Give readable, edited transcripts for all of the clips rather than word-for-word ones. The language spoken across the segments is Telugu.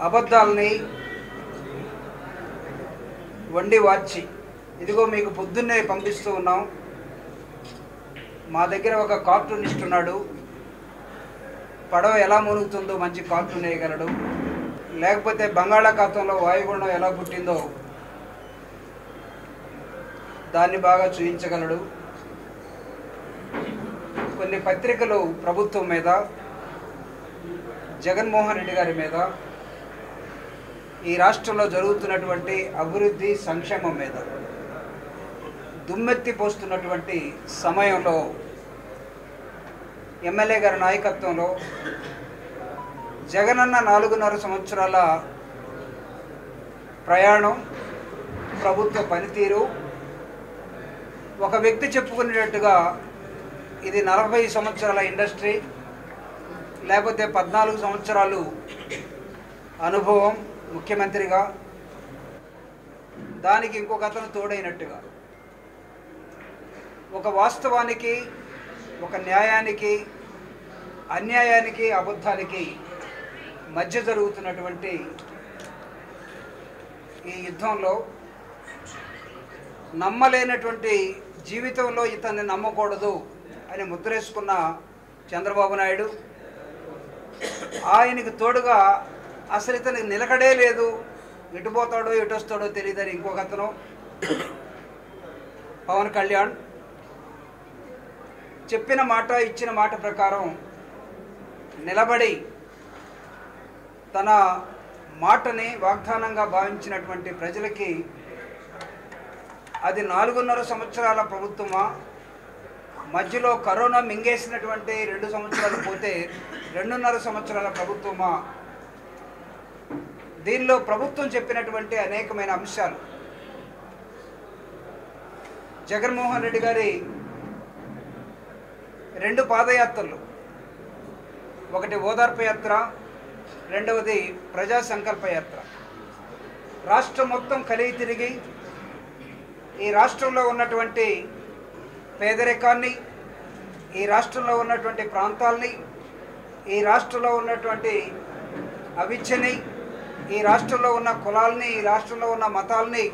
అబద్ధాలని వండి వార్చి ఇదిగో మీకు పొద్దున్నే పంపిస్తూ ఉన్నాం. మా దగ్గర ఒక కార్టూనిస్ట్ ఉన్నాడు, పడవ ఎలా మునుగుతుందో మంచి కార్టూన్ వేయగలడు, లేకపోతే బంగాళాఖాతంలో వాయుగుండం ఎలా పుట్టిందో దాన్ని బాగా చూపించగలడు. కొన్ని పత్రికలు ప్రభుత్వం మీద, జగన్మోహన్ రెడ్డి గారి మీద, ఈ రాష్ట్రంలో జరుగుతున్నటువంటి అభివృద్ధి సంక్షేమం మీద దుమ్మెత్తి పోస్తున్నటువంటి సమయంలో ఎమ్మెల్యే గారి నాయకత్వంలో జగనన్న 4.5 సంవత్సరాల ప్రయాణం, ప్రభుత్వ పనితీరు, ఒక వ్యక్తి చెప్పుకునేటట్టుగా ఇది 40 సంవత్సరాల ఇండస్ట్రీ, లేకపోతే 14 సంవత్సరాలు అనుభవం ముఖ్యమంత్రిగా, దానికి ఇంకొక అతను తోడైనట్టుగా ఒక వాస్తవానికి, ఒక న్యాయానికి, అన్యాయానికి, అబద్ధానికి మధ్య జరుగుతున్నటువంటి ఈ యుద్ధంలో నమ్మలేనటువంటి జీవితంలో ఇతన్ని నమ్మకూడదు అని ముద్రేసుకున్న చంద్రబాబు నాయుడు, ఆయనకు తోడుగా అసలు ఇతనికి నిలకడే లేదు, ఎటు పోతాడో ఎటు వస్తాడో తెలియదని ఇంకొక అతను పవన్ కళ్యాణ్ చెప్పిన మాట, ఇచ్చిన మాట ప్రకారం నిలబడి తన మాటని వాగ్దానంగా భావించినటువంటి ప్రజలకి అది 4.5 సంవత్సరాల ప్రభుత్వమా, మధ్యలో కరోనా మింగేసినటువంటి 2 సంవత్సరాలు పోతే 2.5 సంవత్సరాల ప్రభుత్వమా, దీనిలో ప్రభుత్వం చెప్పినటువంటి అనేకమైన అంశాలు, జగన్మోహన్ రెడ్డి గారి 2 పాదయాత్రలు, ఒకటి ఓదార్పు యాత్ర, రెండవది ప్రజా సంకల్ప యాత్ర, రాష్ట్రం మొత్తం కలిగి తిరిగి ఈ రాష్ట్రంలో ఉన్నటువంటి పేదరికాన్ని, ఈ రాష్ట్రంలో ఉన్నటువంటి ప్రాంతాల్ని, ఈ రాష్ట్రంలో ఉన్నటువంటి అవిద్యని, ఈ రాష్ట్రంలో ఉన్న కులాల్ని, ఈ రాష్ట్రంలో ఉన్న మతాల్ని,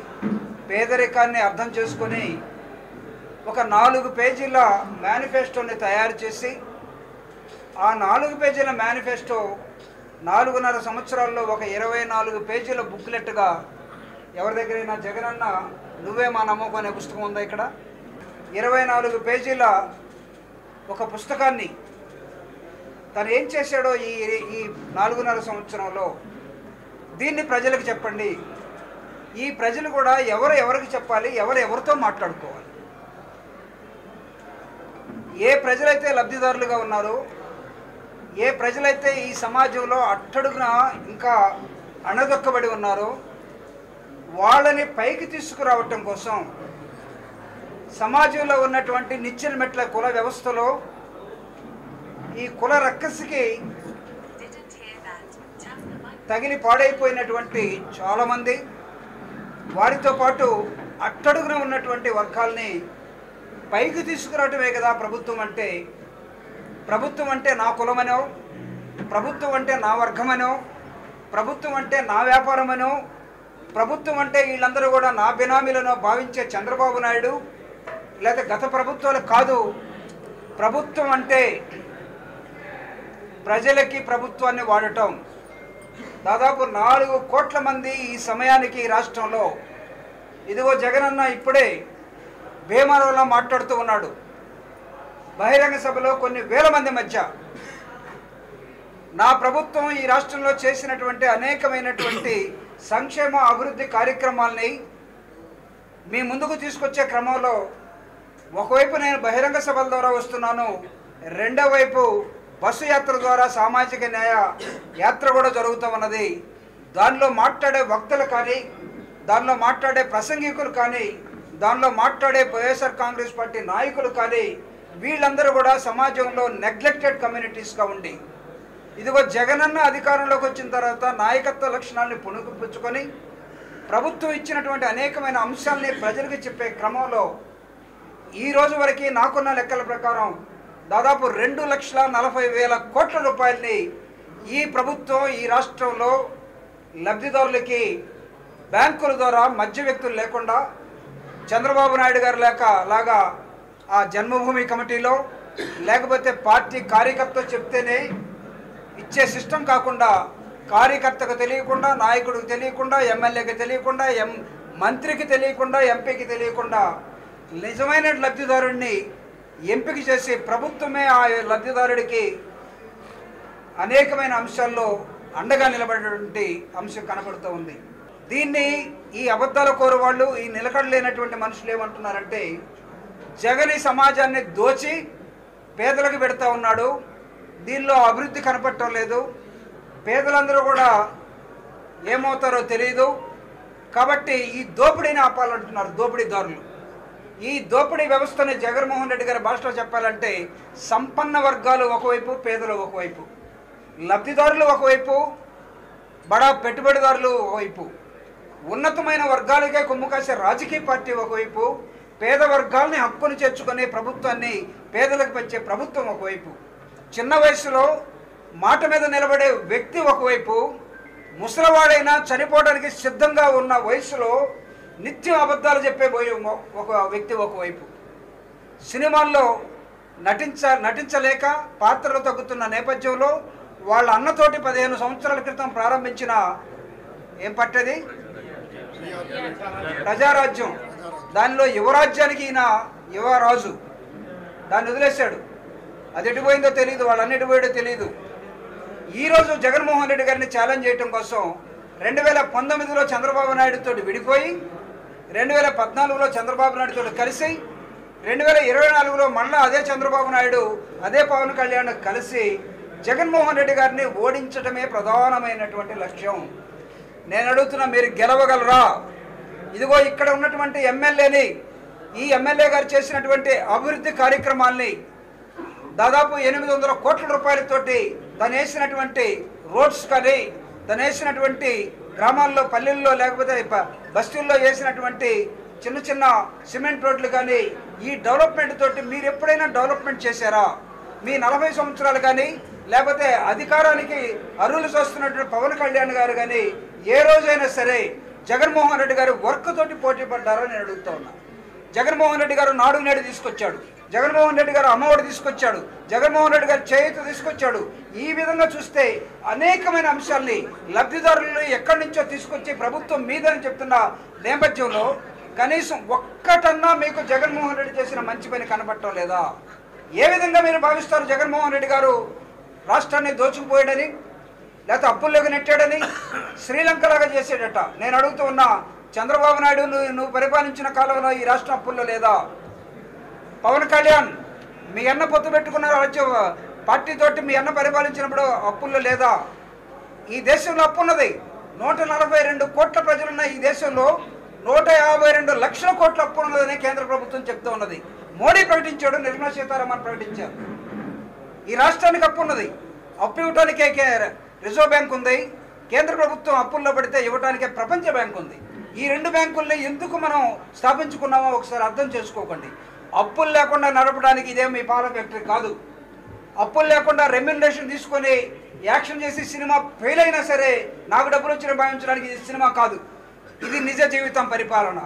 పేదరికాన్ని అర్థం చేసుకొని ఒక 4 పేజీల మేనిఫెస్టోని తయారు చేసి ఆ 4 పేజీల మేనిఫెస్టో 4.5 సంవత్సరాల్లో ఒక 24 పేజీల బుక్లెట్గా, ఎవరి దగ్గరైనా జగనన్న నువ్వే మా నమ్మకం అనే పుస్తకం ఉందా ఇక్కడ, 24 పేజీల ఒక పుస్తకాన్ని తను ఏం చేశాడో ఈ 4.5 సంవత్సరంలో దీన్ని ప్రజలకు చెప్పండి. ఈ ప్రజలు కూడా ఎవరికి చెప్పాలి, ఎవరితో మాట్లాడుకోవాలి, ఏ ప్రజలైతే లబ్ధిదారులుగా ఉన్నారో, ఏ ప్రజలైతే ఈ సమాజంలో అట్టడుగున ఇంకా అణగదొక్కబడి ఉన్నారో వాళ్ళని పైకి తీసుకురావటం కోసం సమాజంలో ఉన్నటువంటి నిచ్చెన మెట్ల కుల వ్యవస్థలో ఈ కుల రక్కసికి తగిలి పాడైపోయినటువంటి చాలామంది, వారితో పాటు అట్టడుగున ఉన్నటువంటి వర్గాల్ని పైకి తీసుకురావటమే కదా ప్రభుత్వం అంటే. ప్రభుత్వం అంటే నా కులమనో, ప్రభుత్వం అంటే నా వర్గమనో, ప్రభుత్వం అంటే నా వ్యాపారమనో, ప్రభుత్వం అంటే వీళ్ళందరూ కూడా నా బినామీలను భావించే చంద్రబాబు నాయుడు లేదా గత ప్రభుత్వాలు కాదు. ప్రభుత్వం అంటే ప్రజలకి ప్రభుత్వాన్ని వాడటం. దాదాపు 4 కోట్ల మంది ఈ సమయానికి రాష్ట్రంలో, ఇదిగో జగనన్న ఇప్పుడే భీమవరంలో మాట్లాడుతూ ఉన్నాడు, బహిరంగ సభలో కొన్ని వేల మంది మధ్య నా ప్రభుత్వం ఈ రాష్ట్రంలో చేసినటువంటి అనేకమైనటువంటి సంక్షేమ అభివృద్ధి కార్యక్రమాలని మీ ముందుకు తీసుకొచ్చే క్రమంలో ఒకవైపు నేను బహిరంగ సభల ద్వారా వస్తున్నాను, రెండో వైపు బస్సు యాత్ర ద్వారా సామాజిక న్యాయ యాత్ర కూడా జరుగుతూ ఉన్నది. దానిలో మాట్లాడే వక్తలు కానీ, దానిలో మాట్లాడే ప్రసంగికులు కానీ, దానిలో మాట్లాడే వైఎస్ఆర్ కాంగ్రెస్ పార్టీ నాయకులు కానీ వీళ్ళందరూ కూడా సమాజంలో నెగ్లెక్టెడ్ కమ్యూనిటీస్గా ఉండి, ఇదిగో జగనన్న అధికారంలోకి వచ్చిన తర్వాత నాయకత్వ లక్షణాలని పుణుకుపుచ్చుకొని ప్రభుత్వం ఇచ్చినటువంటి అనేకమైన అంశాలని ప్రజలకు చెప్పే క్రమంలో ఈ రోజు వరకు నాకున్న లెక్కల ప్రకారం దాదాపు 2,40,000 కోట్ల రూపాయలని ఈ ప్రభుత్వం ఈ రాష్ట్రంలో లబ్ధిదారులకి బ్యాంకుల ద్వారా మధ్య వ్యక్తులు లేకుండా చంద్రబాబు నాయుడు గారు లాగా ఆ జన్మభూమి కమిటీలో లేకపోతే పార్టీ కార్యకర్త చెప్తేనే ఇచ్చే సిస్టమ్ కాకుండా కార్యకర్తకు తెలియకుండా, నాయకుడికి తెలియకుండా, ఎమ్మెల్యేకి తెలియకుండా, మంత్రికి తెలియకుండా, ఎంపీకి తెలియకుండా నిజమైన లబ్ధిదారుడిని ఎంపిక చేసి ప్రభుత్వమే ఆ లబ్ధిదారుడికి అనేకమైన అంశాల్లో అండగా నిలబడేటువంటి అంశం కనబడుతూ ఉంది. దీన్ని ఈ అబద్ధాల కోరు వాళ్ళు, ఈ నిలకడలేనటువంటి మనుషులు ఏమంటున్నారంటే జగన్ ఈ సమాజాన్ని దోచి పేదలకు పెడతా ఉన్నాడు, దీనిలో అభివృద్ధి కనపడటం లేదు, పేదలందరూ కూడా ఏమవుతారో తెలియదు, కాబట్టి ఈ దోపిడీని ఆపాలంటున్నారు దోపిడీదారులు. ఈ దోపిడీ వ్యవస్థని జగన్మోహన్ రెడ్డి గారి భాషలో చెప్పాలంటే సంపన్న వర్గాలు ఒకవైపు, పేదలు ఒకవైపు, లబ్ధిదారులు ఒకవైపు, బడా పెట్టుబడిదారులు ఒకవైపు, ఉన్నతమైన వర్గాలకే కొమ్ము కాసే రాజకీయ పార్టీ ఒకవైపు, పేద వర్గాల్ని హక్కును చేర్చుకునే ప్రభుత్వాన్ని పేదలకు పెంచే ప్రభుత్వం ఒకవైపు, చిన్న వయసులో మాట మీద నిలబడే వ్యక్తి ఒకవైపు, ముసలివాడైనా చనిపోవడానికి సిద్ధంగా ఉన్న వయసులో నిత్యం అబద్ధాలు చెప్పే ఒక వ్యక్తి ఒకవైపు, సినిమాల్లో నటించలేక పాత్రలు తగ్గుతున్న నేపథ్యంలో వాళ్ళ అన్నతోటి 15 సంవత్సరాల క్రితం ప్రారంభించిన ఏం పట్టది ప్రజారాజ్యం, దానిలో యువరాజ్యానికి ఈయన యువరాజు, దాన్ని వదిలేశాడు. అది ఎటుపోయిందో తెలియదు, వాళ్ళన్నీ ఎటుపోయాడో తెలియదు. ఈరోజు జగన్మోహన్ రెడ్డి గారిని ఛాలెంజ్ చేయడం కోసం 2019లో చంద్రబాబు నాయుడుతో విడిపోయి, 2014లో చంద్రబాబు నాయుడుతో కలిసి, 2024లో మళ్ళీ అదే చంద్రబాబు నాయుడు అదే పవన్ కళ్యాణ్ కలిసి జగన్మోహన్ రెడ్డి గారిని ఓడించడమే ప్రధానమైనటువంటి లక్ష్యం. నేను అడుగుతున్నా, మీరు గెలవగలరా? ఇదిగో ఇక్కడ ఉన్నటువంటి ఎమ్మెల్యేని, ఈ ఎమ్మెల్యే గారు చేసినటువంటి అభివృద్ధి కార్యక్రమాల్ని దాదాపు 800 కోట్ల రూపాయలతోటి తను వేసినటువంటి రోడ్స్ కానీ, తను వేసినటువంటి గ్రామాల్లో, పల్లెల్లో, లేకపోతే బస్తీల్లో వేసినటువంటి చిన్న చిన్న సిమెంట్ రోడ్లు కానీ, ఈ డెవలప్మెంట్ తోటి మీరు ఎప్పుడైనా డెవలప్మెంట్ చేశారా? మీ 40 సంవత్సరాలు కానీ, లేకపోతే అధికారానికి అర్హులు చూస్తున్నటువంటి పవన్ కళ్యాణ్ గారు కానీ ఏ రోజైనా సరే జగన్మోహన్ రెడ్డి గారు వర్క్ తోటి పోటీ పడ్డారో నేను అడుగుతా ఉన్నా. జగన్మోహన్ రెడ్డి గారు నాడు నేడు తీసుకొచ్చాడు, జగన్మోహన్ రెడ్డి గారు అమ్మఒడి తీసుకొచ్చాడు, జగన్మోహన్ రెడ్డి గారు చేయూత తీసుకొచ్చాడు. ఈ విధంగా చూస్తే అనేకమైన అంశాల్ని లబ్ధిదారులను ఎక్కడి నుంచో తీసుకొచ్చి ప్రభుత్వం మీదని చెప్తున్న నేపథ్యంలో కనీసం ఒక్కటన్నా మీకు జగన్మోహన్ రెడ్డి చేసిన మంచి పని కనపడటం లేదా? ఏ విధంగా మీరు భావిస్తారు జగన్మోహన్ రెడ్డి గారు రాష్ట్రాన్ని దోచుకుపోయాడని, లేకపోతే అప్పుల్లోకి నెట్టాడని, శ్రీలంకలాగా చేసాడట? నేను అడుగుతూ ఉన్నా, చంద్రబాబు నాయుడు నువ్వు పరిపాలించిన కాలంలో ఈ రాష్ట్రం అప్పుల్లో లేదా? పవన్ కళ్యాణ్ మీ అన్న పొత్తు పెట్టుకున్న రాజ్య పార్టీతోటి మీ అన్న పరిపాలించినప్పుడు అప్పుల్లో లేదా? ఈ దేశంలో అప్పు ఉన్నది. 142 కోట్ల ప్రజలున్న ఈ దేశంలో 152 లక్షల కోట్ల అప్పు ఉన్నదని కేంద్ర ప్రభుత్వం చెప్తూ ఉన్నది. మోడీ ప్రకటించాడు, నిర్మలా సీతారామన్ ప్రకటించారు. ఈ రాష్ట్రానికి అప్పు ఉన్నది. అప్పు ఇవ్వటానికే రిజర్వ్ బ్యాంక్ ఉంది, కేంద్ర ప్రభుత్వం అప్పుల్లో పడితే ఇవ్వటానికే ప్రపంచ బ్యాంక్ ఉంది. ఈ 2 బ్యాంకుల్ని ఎందుకు మనం స్థాపించుకున్నామో ఒకసారి అర్థం చేసుకోకండి. అప్పులు లేకుండా నడపడానికి ఇదేం మీ పాల ఫ్యాక్టరీ కాదు. అప్పులు లేకుండా రెమ్యునరేషన్ తీసుకొని యాక్షన్ చేసి సినిమా ఫెయిల్ అయినా సరే నాకు డబ్బులు వచ్చిన భావించడానికి ఇది సినిమా కాదు. ఇది నిజ జీవితం పరిపాలన.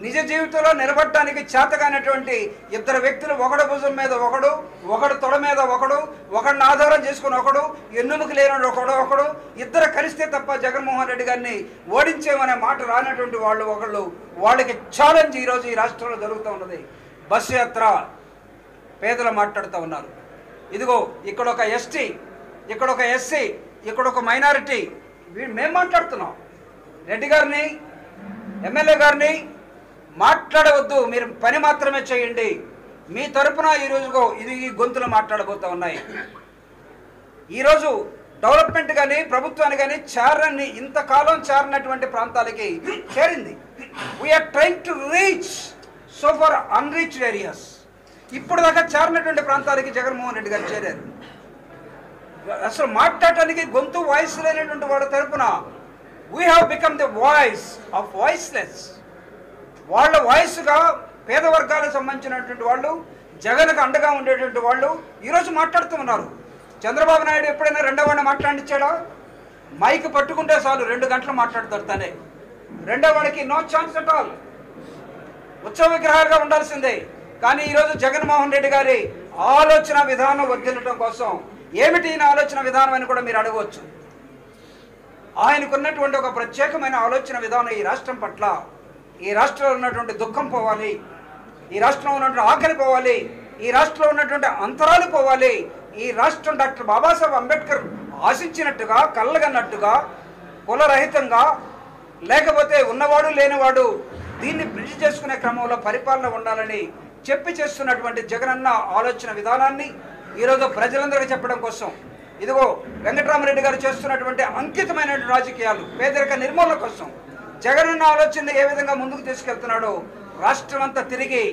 నిజ జీవితంలో నిలబడటానికి చేతగానటువంటి ఇద్దరు వ్యక్తులు, ఒకడు భుజం మీద ఒకడు, ఒకడు తొడ మీద ఒకడు, ఒకడిని ఆధారం చేసుకుని ఒకడు, ఎన్నుముకు లేని ఒకడు, ఇద్దరు కలిస్తే తప్ప జగన్మోహన్ రెడ్డి గారిని ఓడించేమనే మాట రానటువంటి వాళ్ళు ఒకళ్ళు. వాళ్ళకి ఛాలెంజ్ ఈరోజు ఈ రాష్ట్రంలో జరుగుతూ ఉన్నది. బస్సు యాత్ర పేదలు మాట్లాడుతూ ఉన్నారు. ఇదిగో ఇక్కడ ఒక ఎస్టీ, ఇక్కడ ఒక ఎస్సీ, ఇక్కడ ఒక మైనారిటీ, మేము మాట్లాడుతున్నాం. రెడ్డి గారిని, ఎమ్మెల్యే గారిని మాట్లాడవద్దు, మీరు పని మాత్రమే చేయండి. మీ తరపున ఈరోజు ఈ గొంతులు మాట్లాడబోతూ ఉన్నాయి. ఈరోజు డెవలప్మెంట్ కానీ, ప్రభుత్వాన్ని కానీ చేరని, ఇంతకాలం చేరినటువంటి ప్రాంతాలకి చేరింది. We are trying to reach so far unreached areas. ఇప్పుడు దాకా చేరినటువంటి ప్రాంతాలకి జగన్మోహన్ రెడ్డి గారు చేరారు. అసలు మాట్లాడటానికి గొంతు, వాయిస్ లేనటువంటి వాళ్ళ తరపున we have become the voice of voiceless. వాళ్ళ వాయిస్గా పేద వర్గాలకు సంబంధించినటువంటి వాళ్ళు, జగన్కు అండగా ఉండేటువంటి వాళ్ళు ఈరోజు మాట్లాడుతూ ఉన్నారు. చంద్రబాబు నాయుడు ఎప్పుడైనా రెండో వాడిని మాట్లాడించాడా? మైక్ పట్టుకుంటే చాలు 2 గంటలు మాట్లాడతారు తనే. రెండో వాడికి నో ఛాన్స్ అట్ ఆల్, ఉత్సవ విగ్రహాలుగా ఉండాల్సిందే. కానీ ఈరోజు జగన్మోహన్ రెడ్డి గారి ఆలోచన విధానం వర్ధిల్లటం కోసం ఏమిటి ఈయన ఆలోచన విధానం అని కూడా మీరు అడగవచ్చు. ఆయనకున్నటువంటి ఒక ప్రత్యేకమైన ఆలోచన విధానం ఈ రాష్ట్రం పట్ల, ఈ రాష్ట్రంలో ఉన్నటువంటి దుఃఖం పోవాలి, ఈ రాష్ట్రంలో ఉన్నటువంటి ఆకలి పోవాలి, ఈ రాష్ట్రంలో ఉన్నటువంటి అంతరాలు పోవాలి. ఈ రాష్ట్రం డాక్టర్ బాబాసాహెబ్ అంబేద్కర్ ఆశించినట్టుగా, కళ్ళగన్నట్టుగా, కులరహితంగా, లేకపోతే ఉన్నవాడు లేనివాడు దీన్ని బ్రిడ్జ్ చేసుకునే క్రమంలో పరిపాలన ఉండాలని చెప్పి చేస్తున్నటువంటి జగనన్న ఆలోచన విధానాన్ని ఈరోజు ప్రజలందరికీ చెప్పడం కోసం, ఇదిగో వెంకటరామరెడ్డి గారు చేస్తున్నటువంటి అంకితమైన రాజకీయాలు, పేదరిక నిర్మూలన కోసం జగనన్న ఆలోచన ఏ విధంగా ముందుకు తీసుకెళ్తున్నాడో రాష్ట్రం అంతా తిరిగి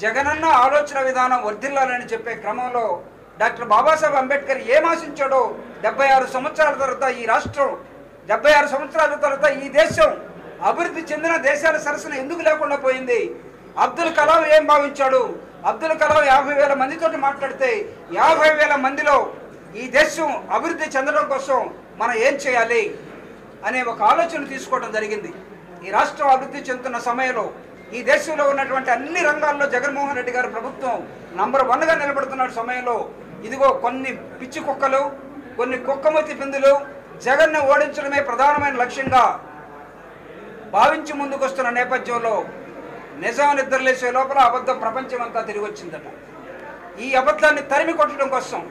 జగనన్న ఆలోచన విధానం వర్ధిల్లాలని చెప్పే క్రమంలో డాక్టర్ బాబాసాహెబ్ అంబేద్కర్ ఏం ఆశించాడో 76 సంవత్సరాల తర్వాత ఈ రాష్ట్రం, 76 సంవత్సరాల తర్వాత ఈ దేశం అభివృద్ధి చెందిన దేశాల సరసన ఎందుకు లేకుండా పోయింది? అబ్దుల్ కలాం ఏం భావించాడు? అబ్దుల్ కలాం 50,000 మందితోటి మాట్లాడితే 50,000 మందిలో ఈ దేశం అభివృద్ధి చెందడం కోసం మనం ఏం చేయాలి అనే ఒక ఆలోచన తీసుకోవడం జరిగింది. ఈ రాష్ట్రం అభివృద్ధి చెందుతున్న సమయంలో ఈ దేశంలో ఉన్నటువంటి అన్ని రంగాల్లో జగన్మోహన్ రెడ్డి గారి ప్రభుత్వం నంబర్ 1గా నిలబడుతున్న సమయంలో ఇదిగో కొన్ని పిచ్చి కుక్కలు, కొన్ని కుక్కమతి పిందులు జగన్ను ఓడించడమే ప్రధానమైన లక్ష్యంగా భావించి ముందుకొస్తున్న నేపథ్యంలో నిజం నిద్రలేసే లోపల అబద్ధ ప్రపంచం అంతా తిరిగి వచ్చిందట. ఈ అబద్ధాన్ని తరిమి కొట్టడం కోసం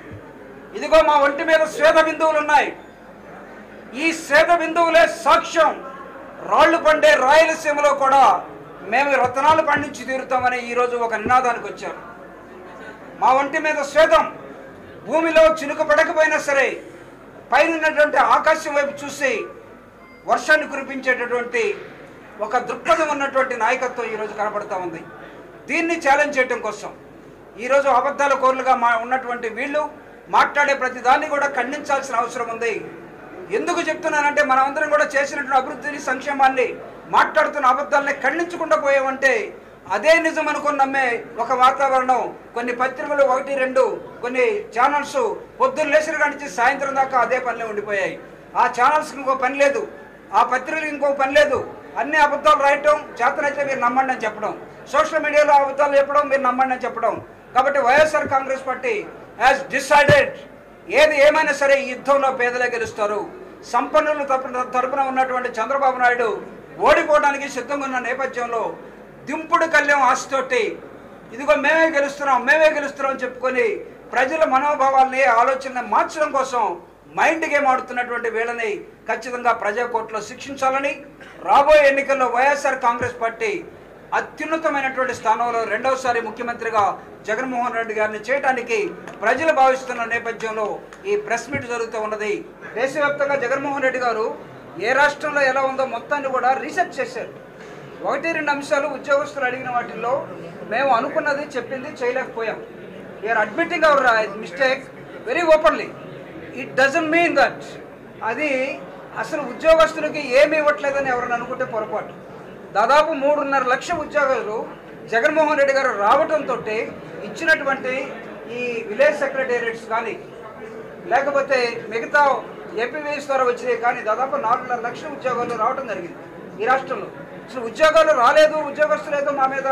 ఇదిగో మా ఒంటి మీద స్వేద బిందువులు ఉన్నాయి. ఈ స్వేద బిందువులే సాక్ష్యం. రాళ్లు పండే రాయలసీమలో కూడా మేము రత్నాలు పండించి తీరుతామని ఈరోజు ఒక నినాదానికి వచ్చారు. మా ఒంటి మీద స్వేదం, భూమిలో చినుకు పడకపోయినా సరే పైనున్నటువంటి ఆకాశం వైపు చూసి వర్షాన్ని కురిపించేటటువంటి ఒక దృక్పథం ఉన్నటువంటి నాయకత్వం ఈరోజు కనబడతా ఉంది. దీన్ని ఛాలెంజ్ చేయడం కోసం ఈరోజు అబద్ధాల కోర్లుగా ఉన్నటువంటి వీళ్ళు మాట్లాడే ప్రతి దాన్ని కూడా ఖండించాల్సిన అవసరం ఉంది. ఎందుకు చెప్తున్నానంటే మనమందరం కూడా చేసినటువంటి అభివృద్ధిని, సంక్షేమాన్ని, మాట్లాడుతున్న అబద్ధాలని ఖండించకుండా పోయామంటే అదే నిజం అనుకుని నమ్మే ఒక వాతావరణం. కొన్ని పత్రికలు 1, 2 కొన్ని ఛానల్స్ పొద్దున్న లేచిన కానించి సాయంత్రం దాకా అదే పనిలో ఉండిపోయాయి. ఆ ఛానల్స్కి ఇంకో పని లేదు, ఆ పత్రికలకు ఇంకో పని లేదు. అన్ని అబద్ధాలు రాయటం, చేతనైతే మీరు నమ్మండి అని చెప్పడం, సోషల్ మీడియాలో అబద్ధాలు చెప్పడం, మీరు నమ్మండి అని చెప్పడం. కాబట్టి YSR Congress party has decided ఏది ఏమైనా సరే ఈ యుద్ధంలో పేదలే గెలుస్తారు. సంపన్నుల తరపున ఉన్నటువంటి చంద్రబాబు నాయుడు ఓడిపోవడానికి సిద్ధంగా ఉన్న నేపథ్యంలో దింపుడు కళ్యాణ ఆశతోటి ఇదిగో మేమే గెలుస్తున్నాం అని చెప్పుకొని ప్రజల మనోభావాల్ని, ఆలోచనని మార్చడం కోసం మైండ్ గేమ్ ఆడుతున్నటువంటి వీళ్ళని ఖచ్చితంగా ప్రజా కోర్టులో శిక్షించాలని, రాబోయే ఎన్నికల్లో వైఎస్ఆర్ కాంగ్రెస్ పార్టీ అత్యున్నతమైనటువంటి స్థానంలో రెండవసారి ముఖ్యమంత్రిగా జగన్మోహన్ రెడ్డి గారిని చేయడానికి ప్రజలు భావిస్తున్న నేపథ్యంలో ఈ ప్రెస్ మీట్ జరుగుతూ ఉన్నది. దేశవ్యాప్తంగా జగన్మోహన్ రెడ్డి గారు ఏ రాష్ట్రంలో ఎలా ఉందో మొత్తాన్ని కూడా రీసెర్చ్ చేశారు. 1-2 అంశాలు ఉద్యోగస్తులు అడిగిన వాటిల్లో మేము అనుకున్నది చెప్పింది చేయలేకపోయాం. We're admitting our mistake very openly. It doesn't mean that అది అసలు ఉద్యోగస్తులకి ఏమి ఇవ్వట్లేదని ఎవరైనా అనుకుంటే పొరపాటు. దాదాపు 3.5 లక్షల ఉద్యోగాలు జగన్మోహన్ రెడ్డి గారు రావడంతో ఇచ్చినటువంటి ఈ విలేజ్ సెక్రటేరియట్స్ కానీ లేకపోతే మిగతా ఏపీవీఎస్ ద్వారా వచ్చినాయి కానీ దాదాపు 4.5 లక్షల ఉద్యోగాలు రావడం జరిగింది ఈ రాష్ట్రంలో. అసలు ఉద్యోగాలు రాలేదు, ఉద్యోగస్తులు ఏదో మా మీద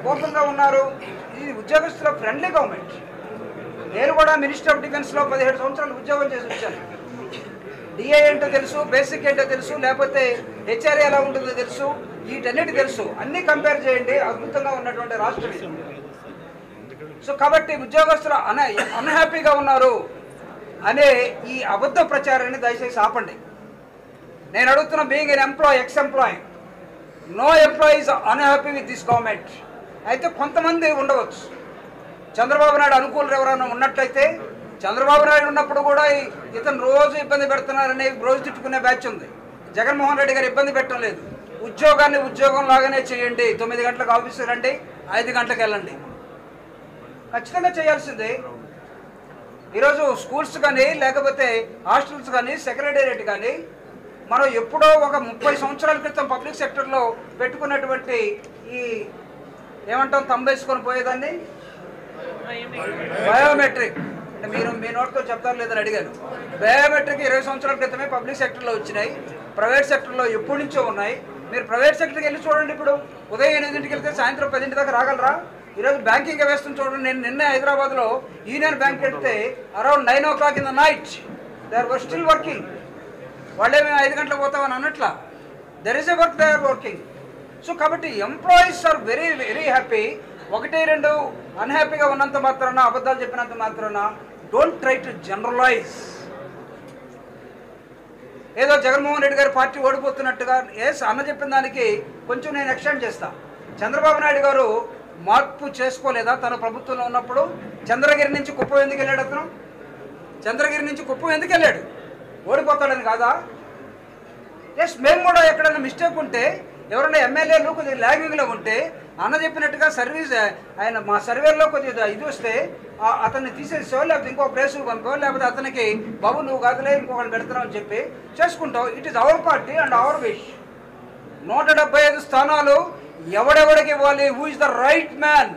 కోపంగా ఉన్నారు. ఇది ఉద్యోగస్తుల ఫ్రెండ్లీ గవర్నమెంట్. నేను కూడా మినిస్టర్ ఆఫ్ డిఫెన్స్లో 17 సంవత్సరాలు ఉద్యోగం చేసి వచ్చాను. డిఏ ఏంటో తెలుసు, బేసిక్ ఏంటో తెలుసు, లేకపోతే హెచ్ఆర్ఏ ఎలా ఉంటుందో తెలుసు, వీటన్నిటి తెలుసు. అన్నీ కంపేర్ చేయండి, అద్భుతంగా ఉన్నటువంటి రాష్ట్రం ఇది. సో కాబట్టి ఉద్యోగస్తులు అన్హ్యాపీగా ఉన్నారు అనే ఈ అబద్ధ ప్రచారాన్ని దయచేసి ఆపండి. నేను అడుగుతున్న being an employee, ex employee, no employee is unhappy with this government. అయితే కొంతమంది ఉండవచ్చు, చంద్రబాబు నాయుడు అనుకూలులు ఎవరైనా ఉన్నట్లయితే, చంద్రబాబు నాయుడు ఉన్నప్పుడు కూడా ఇతను రోజు ఇబ్బంది పెడుతున్నారని రోజు తిట్టుకునే బ్యాచ్ ఉంది. జగన్మోహన్ రెడ్డి గారు ఇబ్బంది పెట్టడం లేదు. ఉద్యోగాన్ని ఉద్యోగం లాగానే చేయండి. 9 గంటలకు ఆఫీసు రండి, 5 గంటలకు వెళ్ళండి. ఖచ్చితంగా చేయాల్సిందే. ఈరోజు స్కూల్స్ కానీ లేకపోతే హాస్టల్స్ కానీ సెక్రటేరియట్ కానీ మనం ఎప్పుడో ఒక 30 సంవత్సరాల క్రితం పబ్లిక్ సెక్టర్లో పెట్టుకున్నటువంటి ఈ ఏమంటాం తంబేసుకొని పోయేదాన్ని బయోమెట్రిక్ అంటే మీరు మీ నోట్తో చెప్తారు లేదని అడిగాను. బయోమెట్రిక్ 20 సంవత్సరాల క్రితమే పబ్లిక్ సెక్టర్లో వచ్చినాయి, ప్రైవేట్ సెక్టర్లో ఎప్పటి నుంచో ఉన్నాయి. మీరు ప్రైవేట్ సెక్టర్కి వెళ్ళి చూడండి. ఇప్పుడు ఉదయం 8ంటికి వెళ్తే సాయంత్రం 10 దాకా రాగలరా? ఈరోజు బ్యాంకింగ్ వ్యవస్థను చూడండి. నేను నిన్నే హైదరాబాద్లో యూనియన్ బ్యాంక్ వెళ్తే around 9 o'clock in the night they are still working. వాళ్ళే మేము 5 గంటలకు పోతామని అన్నట్లా. There is a work, they are working. So కాబట్టి employees are very very happy. 1-2 అన్హ్యాపీగా ఉన్నంత మాత్రాన, అబద్ధాలు చెప్పినంత మాత్రాన డోంట్ ట్రై టు జనరలైజ్. ఏదో జగన్మోహన్ రెడ్డి గారి పార్టీ ఓడిపోతున్నట్టుగా అన్న చెప్పిన దానికి కొంచెం నేను ఎక్స్టెండ్ చేస్తా. చంద్రబాబు నాయుడు గారు మార్పు చేసుకోలేదా తన ప్రభుత్వంలో ఉన్నప్పుడు? చంద్రగిరి నుంచి కుప్పం ఎందుకు వెళ్ళాడు అతను? చంద్రగిరి నుంచి కుప్పం ఎందుకు వెళ్ళాడు? ఓడిపోతాడని కాదా? మేము కూడా ఎక్కడైనా మిస్టేక్ ఉంటే, ఎవరైనా ఎమ్మెల్యేలు కొద్దిగా ల్యాగింగ్లో ఉంటే, అన్న చెప్పినట్టుగా సర్వీస్ ఆయన మా సర్వేలో కొద్దిగా ఇది వస్తే అతన్ని తీసేసో, లేకపోతే ఇంకో ప్లేసుకు పంపో, లేకపోతే అతనికి బాబు నువ్వు కాదులే ఇంకొకటి పెడతావు అని చెప్పి చేసుకుంటావు. It is our party and our wish. 175 స్థానాలు ఎవడెవడికి ఇవ్వాలి? Who is the right man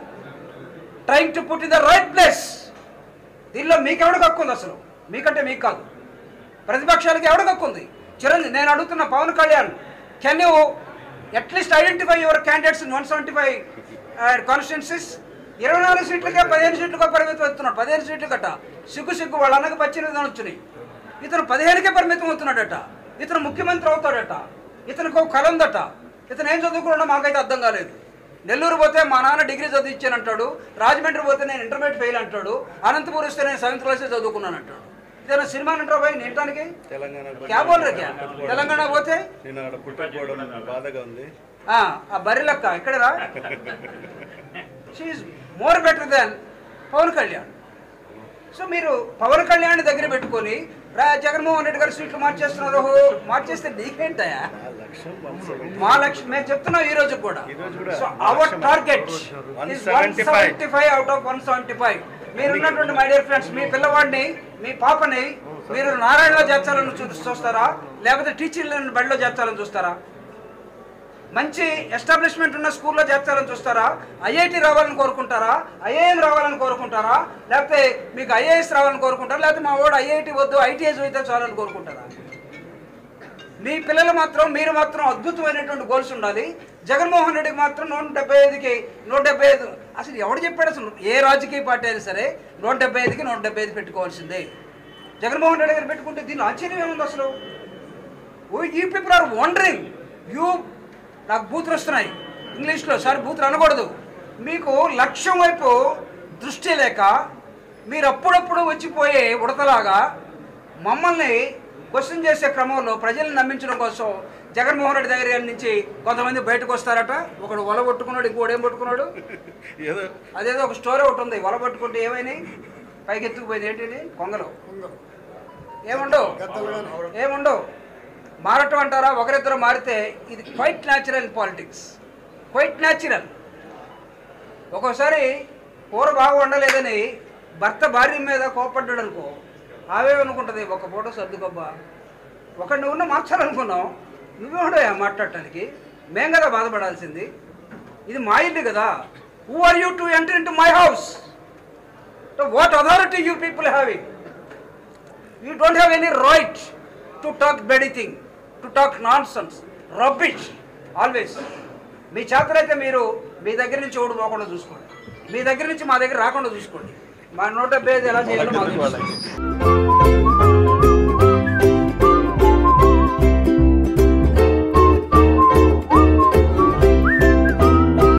trying to put in the right place. దీనిలో మీకెవడికి హక్కు ఉంది? అసలు మీకంటే మీకు కాదు, ప్రతిపక్షాలకి ఎవడికి హక్కు ఉంది? చిరంజీవి, నేను అడుగుతున్న Pawan Kalyan, can you at least identify your candidates in 175 constituencies? 24 సీట్లకే 15 సీట్లుగా పరిమితం అవుతున్నాడు. 15 సీట్లు గట్ట సిగ్గు వాళ్ళ అన్నకు 18 వచ్చినాయి. ఇతను 15కే పరిమితం అవుతున్నాడట. ఇతను ముఖ్యమంత్రి అవుతాడట. ఇతనికి ఒక కళ ఉందట. ఇతను ఏం చదువుకున్నాడో మాకైతే అర్థం కాలేదు. నెల్లూరు పోతే మా నాన్న డిగ్రీ చదివించానంటాడు, రాజమండ్రి పోతే నేను ఇంటర్మీడియట్ ఫెయిల్ అంటాడు, అనంతపూర్ వస్తే నేను 7th క్లాసే చదువుకున్నాను అంటాడు. ఇతను సినిమా అంటారు పోయి నేటానికి క్యా బోల్ రే క్యా? తెలంగాణ పోతే ఆ బర్రె లెక్క ఎక్కడరా? She is more better than Pawan Kalyan. So మీరు పవన్ కళ్యాణ్ దగ్గర పెట్టుకొని జగన్మోహన్ రెడ్డి గారు సీట్లు మార్చేస్తున్నారు. మార్చేస్తే నీకేంటయా? మా లక్ష్యం మేము చెప్తున్నాం ఈ రోజు కూడా. So our target is 175 out of 175. మీరు ఉన్నటువంటి మై డియర్ ఫ్రెండ్స్, మీ పిల్లవాడిని, మీ పాపని మీరు నారాయణలో చేర్చాలని చూస్తారా, లేకపోతే టీచర్లను బడిలో చేర్చాలని చూస్తారా? మంచి ఎస్టాబ్లిష్మెంట్ ఉన్న స్కూల్లో చేర్చాలని చూస్తారా? ఐఐటి రావాలని కోరుకుంటారా? ఐఐఎం రావాలని కోరుకుంటారా? లేకపోతే మీకు ఐఏఎస్ రావాలని కోరుకుంటారా? లేకపోతే మా వాడు ఐఐటి వద్దు ఐటీఎస్ అయితే చాలని కోరుకుంటారా? మీ పిల్లలు మాత్రం, మీరు మాత్రం అద్భుతమైనటువంటి గోల్స్ ఉండాలి. జగన్మోహన్ రెడ్డికి మాత్రం 175కి 175. అసలు ఎవడు చెప్పాడు? అసలు ఏ రాజకీయ పార్టీ అయినా సరే 175కి 175 పెట్టుకోవాల్సిందే. జగన్మోహన్ రెడ్డి గారు పెట్టుకుంటే దీనిలో ఆశ్చర్యం ఏముంది అసలు? You people are wondering. నాకు బూతులు వస్తున్నాయి ఇంగ్లీష్లో, సార్ బూతులు అనకూడదు. మీకు లక్ష్యం వైపు దృష్టి లేక మీరు అప్పుడప్పుడు వచ్చిపోయే ఉడతలాగా మమ్మల్ని క్వశ్చన్ చేసే క్రమంలో ప్రజల్ని నమ్మించడం కోసం జగన్మోహన్ రెడ్డి దగ్గర నుంచి కొంతమంది బయటకు వస్తారట. ఒకడు వల పట్టుకున్నాడు, ఇంకోటి ఏం పట్టుకున్నాడు, అదేదో ఒక స్టోరీ ఒకటి ఉంది. వల పట్టుకుంటే ఏమైనా పైకి ఎత్తుకుపోయింది. ఏంటి? కొంగలు. ఏముండవు. మారటం అంటారా? ఒకరిద్దరు మారితే ఇది quite natural in politics, quite natural. ఒక్కోసారి కూర బాగా వండలేదని భర్త భార్య మీద కోపడ్డాడు అనుకో, ఆవేమనుకుంటుంది, ఒక ఫోటో సర్దుకోబ్బా, ఒకటి నువ్వు మార్చాలనుకున్నావు, నువ్వేమోయా మాట్లాడటానికి? మేం కదా బాధపడాల్సింది, ఇది మా ఇల్లు కదా. Who are you to enter in to my house? What authority you people having? You don't have any right to talk bad thing, to talk nonsense, rubbish always. మీ చేతనైతే మీరు మీ దగ్గర నుంచి ఓడి పోకుండా చూసుకోండి, మీ దగ్గర నుంచి మా దగ్గర రాకుండా చూసుకోండి. మా 175 ఎలా చేయాలో మాకు